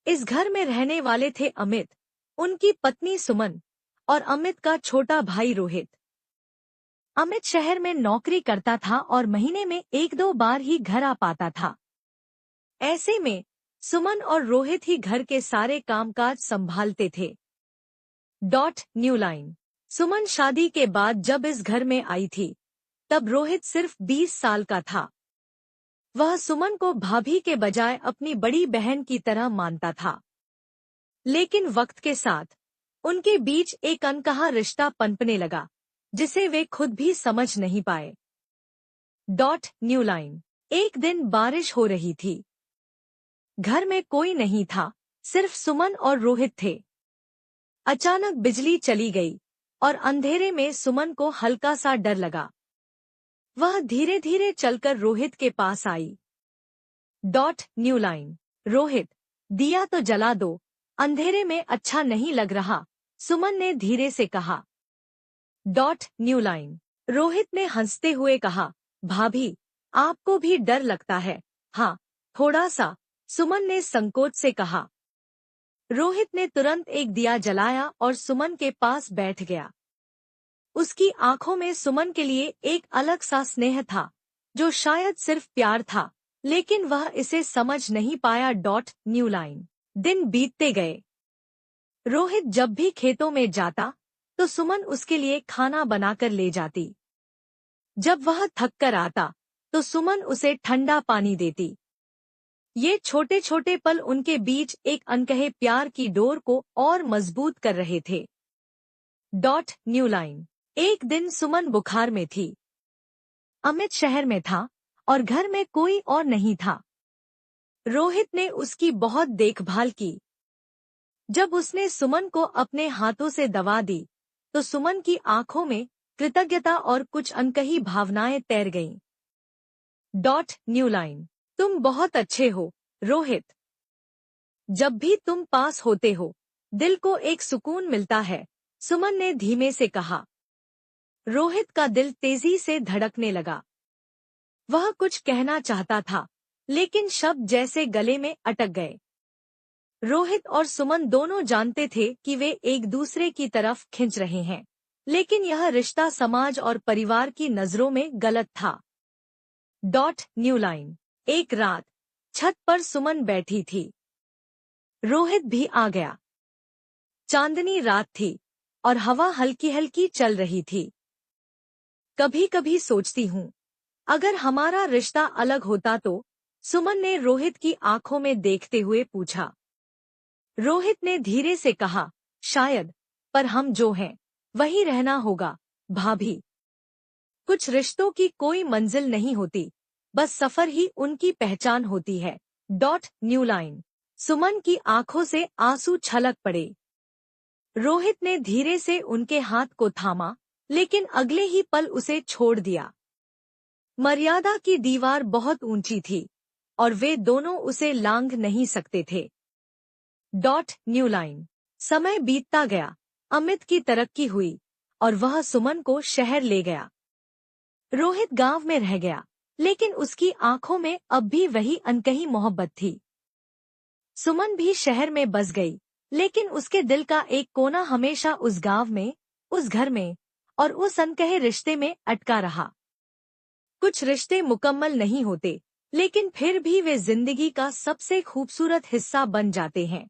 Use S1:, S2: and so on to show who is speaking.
S1: इस घर में रहने वाले थे अमित, उनकी पत्नी सुमन और अमित का छोटा भाई रोहित। अमित शहर में नौकरी करता था और महीने में एक दो बार ही घर आ पाता था। ऐसे में सुमन और रोहित ही घर के सारे कामकाज संभालते थे। New line. सुमन शादी के बाद जब इस घर में आई थी, तब रोहित सिर्फ 20 साल का था। वह सुमन को भाभी के बजाय अपनी बड़ी बहन की तरह मानता था। लेकिन वक्त के साथ उनके बीच एक अनकहा रिश्ता पनपने लगा, जिसे वे खुद भी समझ नहीं पाए। New line. एक दिन बारिश हो रही थी। घर में कोई नहीं था, सिर्फ सुमन और रोहित थे। अचानक बिजली चली गई और अंधेरे में सुमन को हल्का सा डर लगा। वह धीरे धीरे चलकर रोहित के पास आई। New line. रोहित, दिया तो जला दो, अंधेरे में अच्छा नहीं लग रहा, सुमन ने धीरे से कहा। New line. रोहित ने हंसते हुए कहा, भाभी, आपको भी डर लगता है? हाँ, थोड़ा सा, सुमन ने संकोच से कहा। रोहित ने तुरंत एक दिया जलाया और सुमन के पास बैठ गया। उसकी आंखों में सुमन के लिए एक अलग सा स्नेह था, जो शायद सिर्फ प्यार था, लेकिन वह इसे समझ नहीं पाया। New line. दिन बीतते गए। रोहित जब भी खेतों में जाता, तो सुमन उसके लिए खाना बनाकर ले जाती। जब वह थक कर आता, तो सुमन उसे ठंडा पानी देती। ये छोटे छोटे पल उनके बीच एक अनकहे प्यार की डोर को और मजबूत कर रहे थे। New line. एक दिन सुमन बुखार में थी। अमित शहर में था और घर में कोई और नहीं था। रोहित ने उसकी बहुत देखभाल की। जब उसने सुमन को अपने हाथों से दवा दी, तो सुमन की आंखों में कृतज्ञता और कुछ अनकही भावनाएं तैर गईं। New line. तुम बहुत अच्छे हो, रोहित। जब भी तुम पास होते हो, दिल को एक सुकून मिलता है, सुमन ने धीमे से कहा। रोहित का दिल तेजी से धड़कने लगा। वह कुछ कहना चाहता था, लेकिन शब्द जैसे गले में अटक गए। रोहित और सुमन दोनों जानते थे कि वे एक दूसरे की तरफ खिंच रहे हैं, लेकिन यह रिश्ता समाज और परिवार की नजरों में गलत था। New line. एक रात छत पर सुमन बैठी थी। रोहित भी आ गया। चांदनी रात थी और हवा हल्की हल्की चल रही थी। कभी कभी सोचती हूँ, अगर हमारा रिश्ता अलग होता तो, सुमन ने रोहित की आंखों में देखते हुए पूछा। रोहित ने धीरे से कहा, शायद, पर हम जो हैं, वही रहना होगा, भाभी। कुछ रिश्तों की कोई मंजिल नहीं होती, बस सफर ही उनकी पहचान होती है। New line. सुमन की आंखों से आंसू छलक पड़े। रोहित ने धीरे से उनके हाथ को थामा, लेकिन अगले ही पल उसे छोड़ दिया। मर्यादा की दीवार बहुत ऊंची थी और वे दोनों उसे लांघ नहीं सकते थे। New line. समय बीतता गया, अमित की तरक्की हुई और वह सुमन को शहर ले गया। रोहित गांव में रह गया, लेकिन उसकी आंखों में अब भी वही अनकही मोहब्बत थी। सुमन भी शहर में बस गई, लेकिन उसके दिल का एक कोना हमेशा उस गांव में, उस घर में और उस अनकहे रिश्ते में अटका रहा। कुछ रिश्ते मुकम्मल नहीं होते, लेकिन फिर भी वे जिंदगी का सबसे खूबसूरत हिस्सा बन जाते हैं।